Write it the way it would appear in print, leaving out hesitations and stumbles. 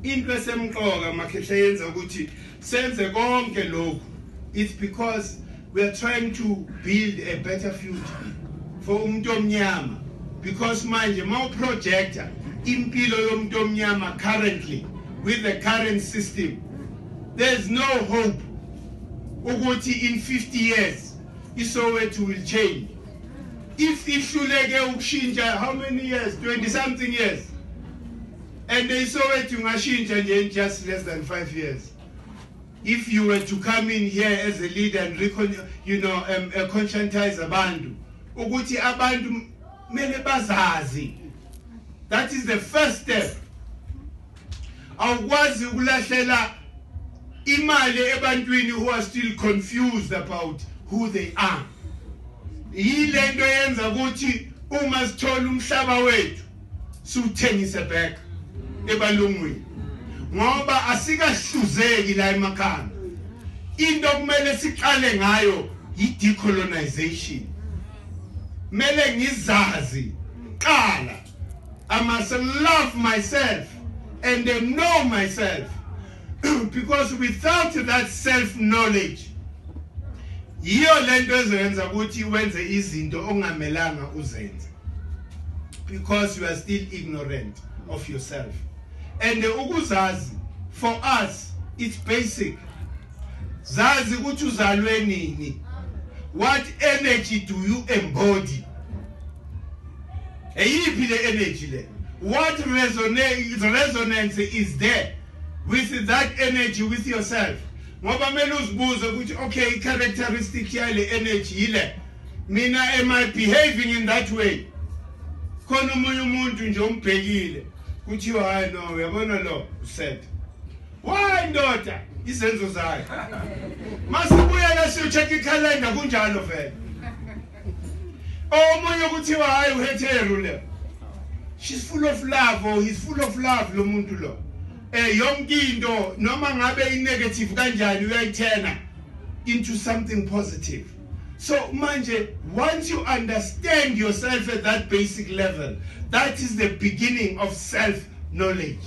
into esemqoka makhehle yenza ukuthi senze konke lokhu. It's because we are trying to build a better future for umuntu omnyama, because manje ma projector impilo yomuntu omnyama currently with the current system, there's no hope ukuthi in 50 years iSoweto will change. If ihluleke ukushintsha how many years, 20 something years, and iSoweto ngashintsha nje in just less than 5 years. If you were to come in here as a leader and conscientize abantu ukuthi abantu mele bazazi, that is the first step. Awukwazi ukulahlela imali ebantwini who are still confused about who they are. Yile nto yenza ukuthi uma sithola umhlaba wethu siuthengise back ebalungwini, ngoba asikahluzeki la emakhaya. Into kumele siqale ngayo i-decolonization. Mele ngizazi qala, I must love myself and know myself, because without that self-knowledge, yiyo lento ezenza ukuthi wenze izinto ongamelanga uzenze, because you are still ignorant of yourself. And ukuzazi for us it's basic. Zazi ukuthi uzalwe nini, what energy do you embody, eyiphi le energy le, what resonance is there with that energy with yourself. Ngoba mele uzibuze ukuthi okay, characteristic yale energy yile, mina am I behaving in that way? Khona umunye umuntu nje umbhekile kuthiwa hayi no uyabona lo uset, why ndoda izenzo zayo, masibuya la siyocheck i-calendar kunjalo vele. Omunye kuthiwa hayi uhetheru le, she's full of love or he's full of love lo muntu lo. Yonke into noma ngabe i-negative kanjani uyayithena into something positive. So manje, once you understand yourself at that basic level, that is the beginning of self-knowledge.